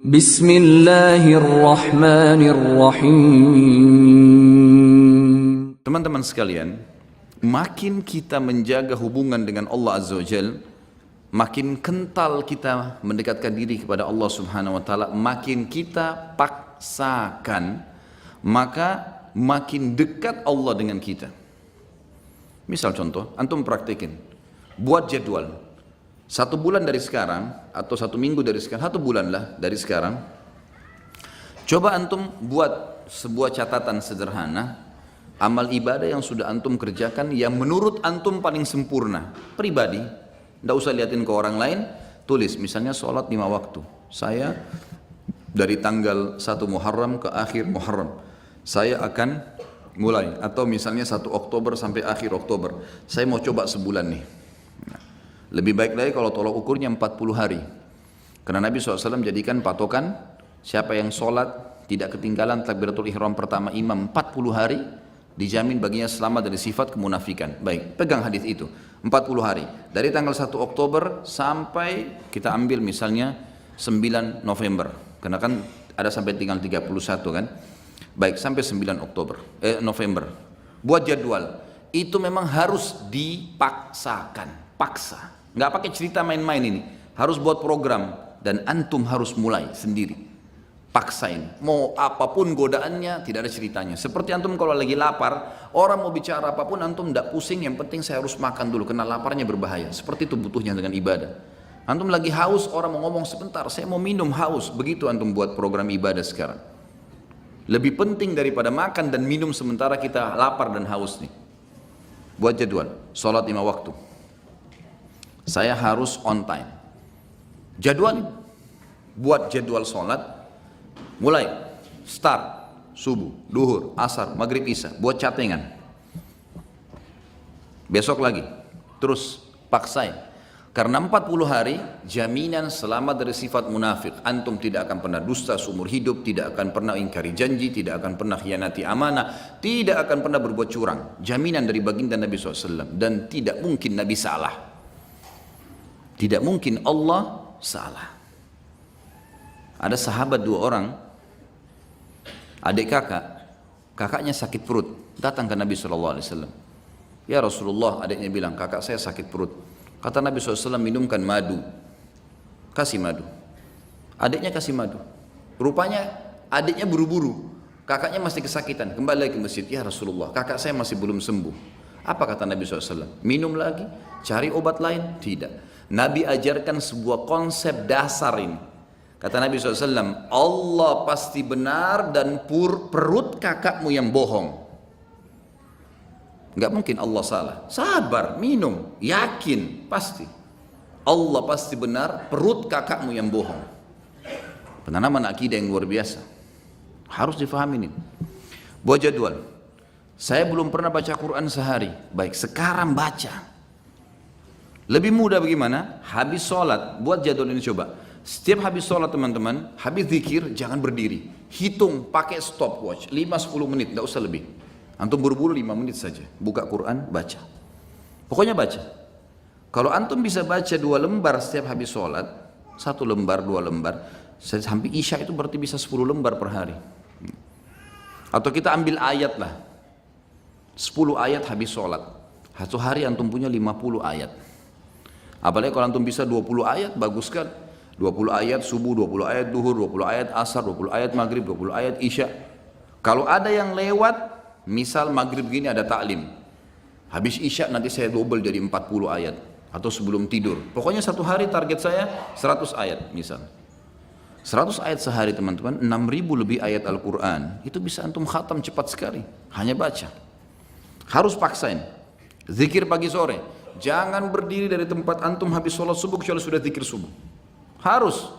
Bismillahirrahmanirrahim. Teman-teman sekalian, makin kita menjaga hubungan dengan Allah Azza wa Jal, makin kental kita mendekatkan diri kepada Allah Subhanahu wa Ta'ala, makin kita paksakan, maka makin dekat Allah dengan kita. Misal contoh, antum praktekin, buat jadwal 1 bulan dari sekarang atau 1 minggu dari sekarang, 1 bulan lah dari sekarang, coba antum buat sebuah catatan sederhana amal ibadah yang sudah antum kerjakan yang menurut antum paling sempurna pribadi, tidak usah liatin ke orang lain. Tulis misalnya sholat 5 waktu, saya dari tanggal 1 Muharram ke akhir Muharram saya akan mulai, atau misalnya 1 Oktober sampai akhir Oktober saya mau coba sebulan nih. Lebih baik lagi kalau tolak ukurnya 40 hari, karena Nabi SAW jadikan patokan siapa yang sholat tidak ketinggalan takbiratul ihram pertama imam 40 hari, dijamin baginya selamat dari sifat kemunafikan. Baik, pegang hadis itu 40 hari dari tanggal 1 Oktober sampai kita ambil misalnya 9 November, karena kan ada sampai tinggal 31 kan. Baik, sampai 9 November buat jadwal itu memang harus dipaksakan, paksa, nggak pakai cerita main-main, ini harus buat program dan antum harus mulai sendiri, paksain, mau apapun godaannya tidak ada ceritanya. Seperti antum kalau lagi lapar, orang mau bicara apapun antum tidak pusing, yang penting saya harus makan dulu karena laparnya berbahaya. Seperti itu butuhnya dengan ibadah. Antum lagi haus, orang mau ngomong sebentar, saya mau minum, haus, begitu antum buat program ibadah sekarang. Lebih penting daripada makan dan minum sementara kita lapar dan haus nih. Buat jadwal, sholat 5 waktu, saya harus on time. Jadwal, buat jadwal sholat, mulai, start, subuh, duhur, asar, maghrib, isya, buat catengan. Besok lagi, terus paksain. Karena 40 hari jaminan selamat dari sifat munafik. Antum tidak akan pernah dusta seumur hidup, tidak akan pernah ingkari janji, tidak akan pernah khianati amanah, tidak akan pernah berbuat curang. Jaminan dari baginda Nabi SAW. Dan tidak mungkin Nabi salah, tidak mungkin Allah salah. Ada sahabat 2 orang, adik kakaknya sakit perut, datang ke Nabi SAW. Ya Rasulullah, adiknya bilang, kakak saya sakit perut. Kata Nabi SAW, minumkan madu, kasih madu. Adiknya kasih madu. Rupanya adiknya buru-buru, kakaknya masih kesakitan, kembali lagi ke masjid. Ya Rasulullah, kakak saya masih belum sembuh. Apa kata Nabi SAW? Minum lagi, cari obat lain? Tidak. Nabi ajarkan sebuah konsep dasar ini. Kata Nabi SAW, Allah pasti benar dan perut kakakmu yang bohong. Enggak mungkin Allah salah. Sabar, minum, yakin, pasti Allah pasti benar, perut kakakmu yang bohong. Penanaman akidah yang luar biasa, harus difahami ini. Buat jadwal, saya belum pernah baca Quran sehari. Baik, sekarang baca. Lebih mudah bagaimana? Habis sholat, buat jadwal ini coba. Setiap habis sholat teman-teman, habis zikir jangan berdiri, hitung pakai stopwatch 5-10 menit, tidak usah lebih. Antum buru-buru 5 menit saja, buka Quran, baca. Pokoknya baca. Kalau antum bisa baca 2 lembar setiap habis sholat, 1 lembar, 2 lembar, sampai isya itu berarti bisa 10 lembar per hari. Atau kita ambil ayat lah, 10 ayat habis sholat. 1 hari antum punya 50 ayat. Apalagi kalau antum bisa 20 ayat, bagus kan? 20 ayat subuh, 20 ayat duhur, 20 ayat asar, 20 ayat maghrib, 20 ayat isya. Kalau ada yang lewat, misal maghrib gini ada taklim, habis isya nanti saya double jadi 40 ayat, atau sebelum tidur. Pokoknya 1 hari target saya 100 ayat misal. 100 ayat sehari teman-teman, 6.000 lebih ayat Al-Quran. Itu bisa antum khatam cepat sekali, hanya baca. Harus paksain. Zikir pagi sore, jangan berdiri dari tempat antum habis sholat subuh kecuali sudah zikir subuh. Harus.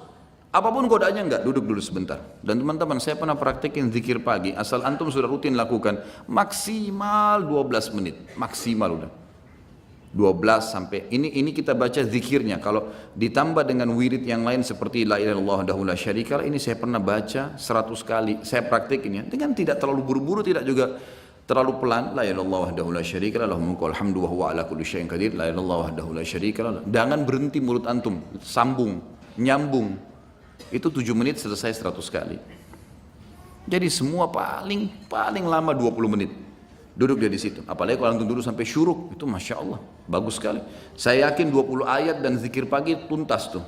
Apapun godaannya enggak, duduk dulu sebentar. Dan teman-teman, saya pernah praktekin zikir pagi, asal antum sudah rutin lakukan, maksimal 12 menit, maksimal udah. 12 sampai, ini kita baca zikirnya. Kalau ditambah dengan wirid yang lain seperti la ilaha illallah wahdahu la syarika lah, ini saya pernah baca 100 kali, saya praktekin ya. Dengan tidak terlalu buru-buru, tidak juga terlalu pelan. La ilaha illallah wahdahu la syarika lah, lahul mulku wal hamdu wa huwa ala kulli syai'in qadir. La ilaha illallah wahdahu la syarika lah. Jangan berhenti mulut antum, sambung, nyambung. Itu 7 menit selesai 100 kali. Jadi semua paling lama 20 menit. Duduk dia di situ. Apalagi kalau antum duduk sampai syuruk, itu Masya Allah, bagus sekali. Saya yakin 20 ayat dan zikir pagi tuntas tuh.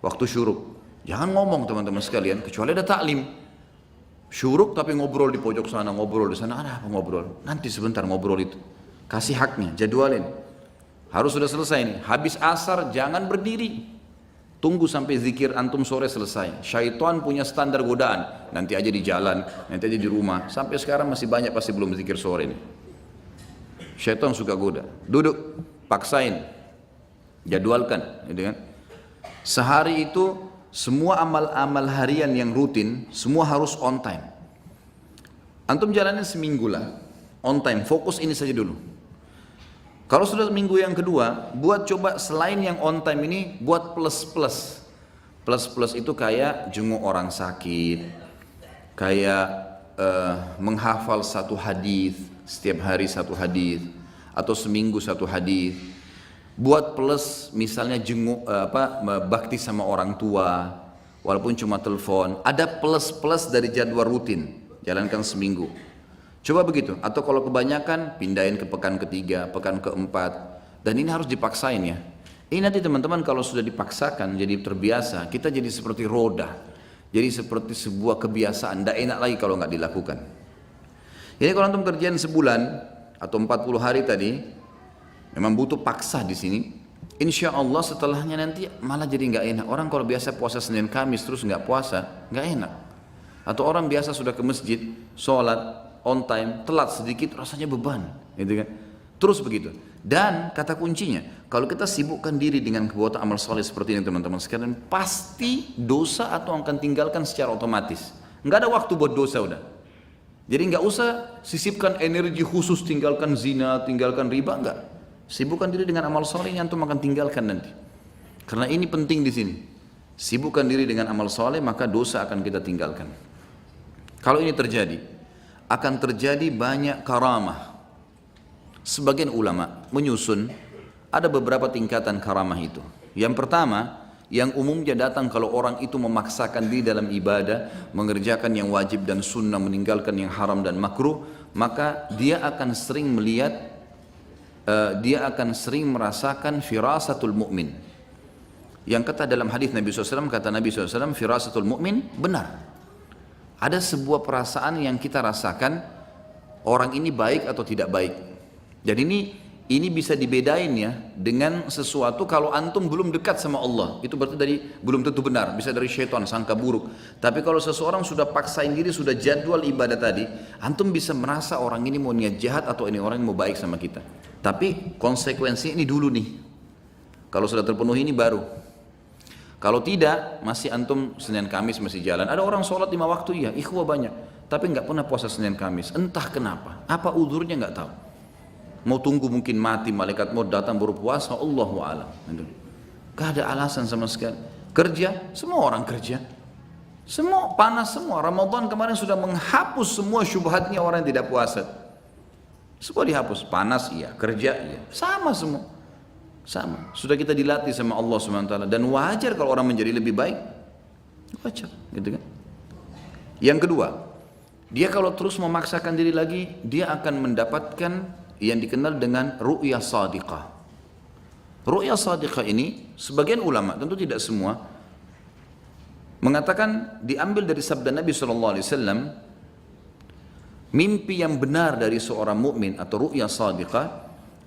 Waktu syuruk. Jangan ngomong teman-teman sekalian, kecuali ada taklim. Syuruk tapi ngobrol di pojok sana, ngobrol di sana, ada apa ngobrol? Nanti sebentar ngobrol itu. Kasih haknya, jadwalin. Harus sudah selesai nih. Habis asar jangan berdiri. Tunggu sampai zikir antum sore selesai. Syaitan punya standar godaan. Nanti aja di jalan, nanti aja di rumah. Sampai sekarang masih banyak pasti belum zikir sore ini. Syaitan suka goda. Duduk, paksain. Jadwalkan, gitu kan? Sehari itu semua amal-amal harian yang rutin semua harus on time. Antum jalanin seminggu lah, on time. Fokus ini saja dulu. Kalau sudah minggu yang kedua, buat coba selain yang on time ini, buat plus-plus. Plus-plus itu kayak jenguk orang sakit, kayak menghafal satu hadis, setiap hari satu hadis, atau seminggu satu hadis. Buat plus misalnya jenguk bakti sama orang tua, walaupun cuma telepon. Ada plus-plus dari jadwal rutin, jalankan seminggu. Coba begitu, atau kalau kebanyakan pindahin ke pekan ketiga, pekan keempat, dan ini harus dipaksain ya. Ini nanti teman-teman kalau sudah dipaksakan jadi terbiasa, kita jadi seperti roda, jadi seperti sebuah kebiasaan, tidak enak lagi kalau nggak dilakukan. Jadi kalau antum kerjaan sebulan atau 40 hari tadi, memang butuh paksa di sini. Insya Allah setelahnya nanti malah jadi nggak enak. Orang kalau biasa puasa Senin Kamis terus nggak puasa, nggak enak. Atau orang biasa sudah ke masjid, sholat on time, telat sedikit rasanya beban, gitu kan? Terus begitu. Dan kata kuncinya, kalau kita sibukkan diri dengan perbuatan amal soleh seperti ini teman-teman sekalian, pasti dosa atau akan tinggalkan secara otomatis. Nggak ada waktu buat dosa udah. Jadi nggak usah sisipkan energi khusus tinggalkan zina, tinggalkan riba, nggak. Sibukkan diri dengan amal soleh yang antum akan tinggalkan nanti. Karena ini penting di sini. Sibukkan diri dengan amal soleh maka dosa akan kita tinggalkan. Kalau ini terjadi, akan terjadi banyak karamah. Sebagian ulama menyusun ada beberapa tingkatan karamah itu. Yang pertama, yang umumnya datang kalau orang itu memaksakan diri dalam ibadah, mengerjakan yang wajib dan sunnah, meninggalkan yang haram dan makruh, maka dia akan sering melihat, dia akan sering merasakan firasatul mu'min. Yang kata dalam hadis Nabi SAW, kata Nabi SAW, firasatul mu'min benar. Ada sebuah perasaan yang kita rasakan, orang ini baik atau tidak baik. Jadi ini bisa dibedain ya dengan sesuatu kalau antum belum dekat sama Allah. Itu berarti dari belum tentu benar, bisa dari syaitan, sangka buruk. Tapi kalau seseorang sudah paksain diri, sudah jadwal ibadah tadi, antum bisa merasa orang ini mau niat jahat atau ini orang yang mau baik sama kita. Tapi konsekuensi ini dulu nih. Kalau sudah terpenuhi ini baru. Kalau tidak, masih antum Senin Kamis masih jalan. Ada orang sholat 5 waktu, iya, ikhwah banyak. Tapi nggak pernah puasa Senin Kamis. Entah kenapa. Apa udurnya nggak tahu. Mau tunggu mungkin mati, malaikat mau datang baru puasa, Allahu a'lam. Gak ada alasan sama sekali. Kerja, semua orang kerja. Semua panas semua. Ramadan kemarin sudah menghapus semua syubhatnya orang yang tidak puasa. Semua dihapus. Panas iya, kerja iya. Sama semua. Sama, sudah kita dilatih sama Allah SWT dan wajar kalau orang menjadi lebih baik, wajar, gitu kan? Yang kedua, dia kalau terus memaksakan diri lagi, dia akan mendapatkan yang dikenal dengan ru'yah sadiqah. Ru'yah sadiqah ini, sebagian ulama, tentu tidak semua, mengatakan diambil dari sabda Nabi SAW, mimpi yang benar dari seorang mukmin atau ru'yah sadiqah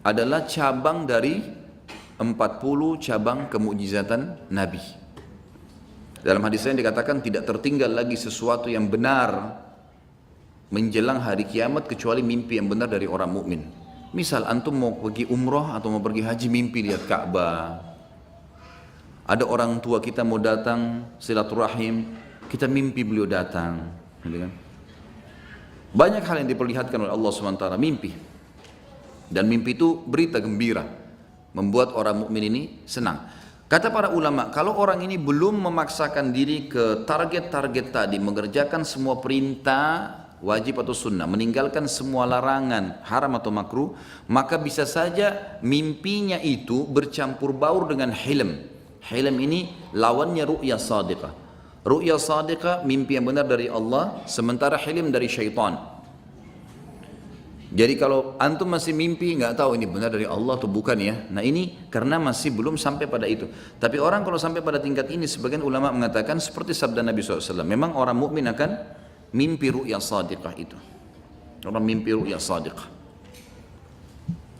adalah cabang dari 40 cabang kemukjizatan Nabi. Dalam hadis lain dikatakan tidak tertinggal lagi sesuatu yang benar menjelang hari kiamat kecuali mimpi yang benar dari orang mukmin. Misal antum mau pergi umrah atau mau pergi haji, mimpi lihat Ka'bah. Ada orang tua kita mau datang silaturahim, kita mimpi beliau datang, gitu kan? Banyak hal yang diperlihatkan oleh Allah SWT, mimpi. Dan mimpi itu berita gembira, membuat orang mukmin ini senang. Kata para ulama, kalau orang ini belum memaksakan diri ke target-target tadi, mengerjakan semua perintah wajib atau sunnah, meninggalkan semua larangan haram atau makruh, maka bisa saja mimpinya itu bercampur baur dengan hilm. Hilm ini lawannya ru'yah sadiqah. Ru'ya sadiqah, mimpi yang benar dari Allah, sementara hilim dari syaitan. Jadi kalau antum masih mimpi, nggak tahu ini benar dari Allah atau bukan ya. Nah ini karena masih belum sampai pada itu. Tapi orang kalau sampai pada tingkat ini, sebagian ulama mengatakan seperti sabda Nabi SAW. Memang orang mukmin akan mimpi ru'ya sadiqah itu. Orang mimpi ru'ya sadiqah.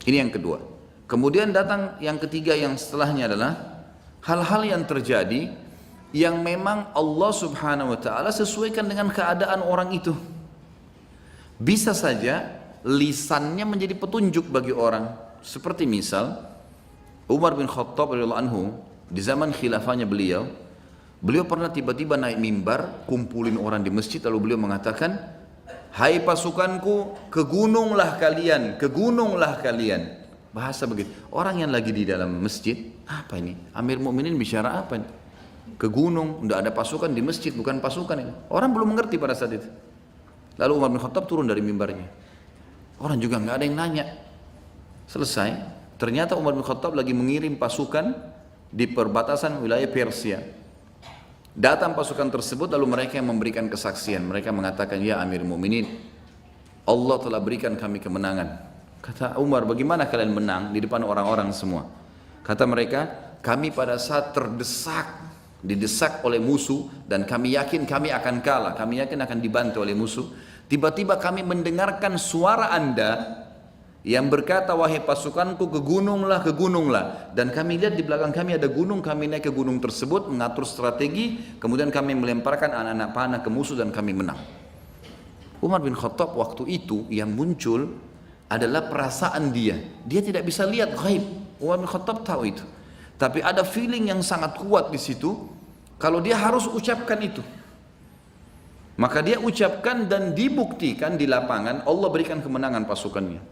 Ini yang kedua. Kemudian datang yang ketiga yang setelahnya adalah hal-hal yang terjadi yang memang Allah Subhanahu wa taala sesuaikan dengan keadaan orang itu. Bisa saja lisannya menjadi petunjuk bagi orang. Seperti misal Umar bin Khattab radhiyallahu anhu di zaman khilafahnya beliau pernah tiba-tiba naik mimbar, kumpulin orang di masjid, lalu beliau mengatakan, "Hai pasukanku, ke gununglah kalian, ke gununglah kalian." Bahasa begitu. Orang yang lagi di dalam masjid, apa ini? Amir Mukminin bicara apa ini? Ke gunung, tidak ada pasukan di masjid, bukan pasukan ini. Orang belum mengerti pada saat itu. Lalu Umar bin Khattab turun dari mimbarnya. Orang juga nggak ada yang nanya. Selesai. Ternyata Umar bin Khattab lagi mengirim pasukan di perbatasan wilayah Persia. Datang pasukan tersebut, lalu mereka yang memberikan kesaksian. Mereka mengatakan, "Ya Amir Mukminin, Allah telah berikan kami kemenangan." Kata Umar, "Bagaimana kalian menang di depan orang-orang semua?" Kata mereka, "Kami pada saat didesak oleh musuh dan kami yakin kami akan kalah, kami yakin akan dibantu oleh musuh. Tiba-tiba kami mendengarkan suara Anda yang berkata, 'Wahai pasukanku, ke gununglah, ke gununglah.' Dan kami lihat di belakang kami ada gunung, kami naik ke gunung tersebut, mengatur strategi, kemudian kami melemparkan anak-anak panah ke musuh dan kami menang." Umar bin Khattab waktu itu yang muncul adalah perasaan dia. Dia tidak bisa lihat ghaib. Umar bin Khattab tahu itu. Tapi ada feeling yang sangat kuat di situ. Kalau dia harus ucapkan itu, maka dia ucapkan dan dibuktikan di lapangan. Allah berikan kemenangan pasukannya.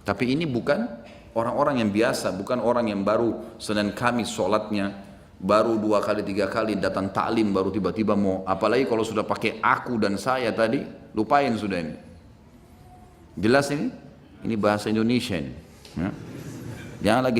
Tapi ini bukan orang-orang yang biasa, bukan orang yang baru Senin Kamis sholatnya, baru 2 kali 3 kali datang taklim, baru tiba-tiba mau. Apalagi kalau sudah pakai aku dan saya tadi, lupain sudah ini. Jelas ini? Ini bahasa Indonesia ini. Ya. Jangan lagi